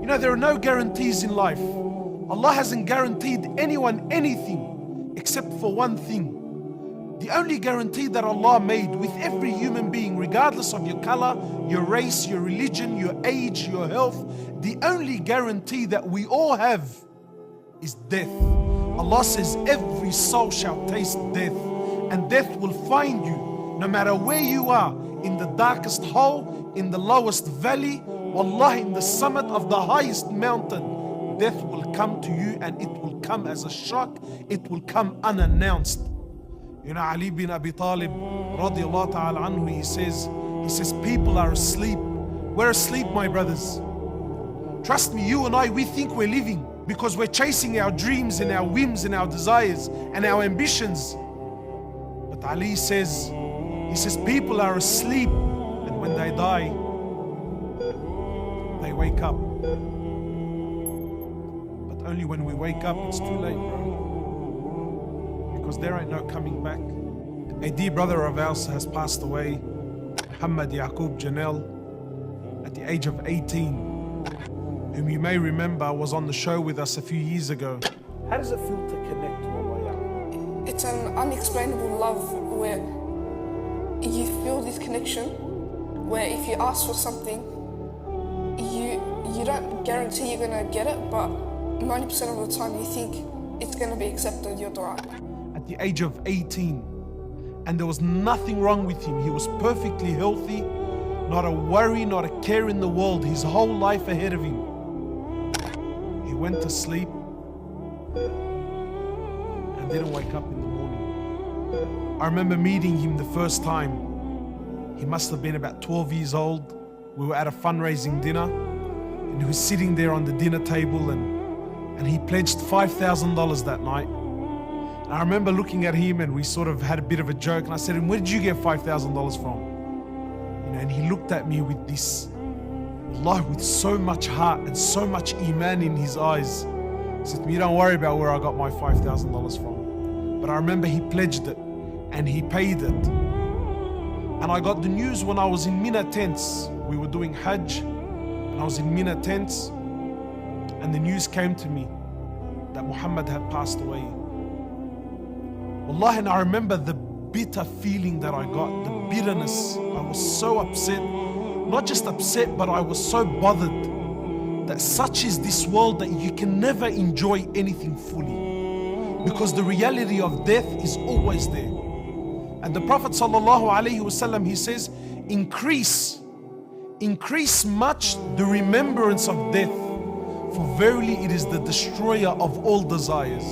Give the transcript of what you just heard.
There are no guarantees in life. Allah hasn't guaranteed anyone anything except for one thing. The only guarantee that Allah made with every human being, regardless of your color, your race, your religion, your age, your health, the only guarantee that we all have is death. Allah says every soul shall taste death, and death will find you no matter where you are, in the darkest hole, in the lowest valley, wallah, in the summit of the highest mountain. Death will come to you, and it will come as a shock. It will come unannounced. Ali bin Abi Talib radiallahu ta'ala anhu, he says people are asleep. We're asleep, my brothers. Trust me, you and I, we think we're living because we're chasing our dreams and our whims and our desires and our ambitions. But Ali says, people are asleep, and when they die, they wake up. But only when we wake up, it's too late, bro. Because there ain't no coming back. A dear brother of ours has passed away, Mohammed Janel, at the age of 18, whom you may remember was on the show with us a few years ago. How does it feel to connect to Allah? It's an unexplainable love where you feel this connection, where if you ask for something, you don't guarantee you're gonna get it, but 90% of the time you think it's gonna be accepted, your dua. At the age of 18, and there was nothing wrong with him. He was perfectly healthy, not a worry, not a care in the world, his whole life ahead of him. He went to sleep and didn't wake up in the morning. I remember meeting him the first time. He must have been about 12 years old. We were at a fundraising dinner, and he was sitting there on the dinner table, and he pledged $5,000 that night. And I remember looking at him, and we sort of had a bit of a joke, and I said to him, "Where did you get $5,000 from?" And he looked at me with this, Allah, with so much heart and so much iman in his eyes. He said to me, "You don't worry about where I got my $5,000 from." But I remember he pledged it, and he paid it. And I got the news when I was in Mina tents. We were doing Hajj, and I was in Mina tents, and the news came to me that Muhammad had passed away. Wallah, and I remember the bitter feeling that I got, the bitterness. I was so upset, not just upset, but I was so bothered that such is this world that you can never enjoy anything fully, because the reality of death is always there. And the Prophet ﷺ, he says, increase much the remembrance of death, for verily it is the destroyer of all desires.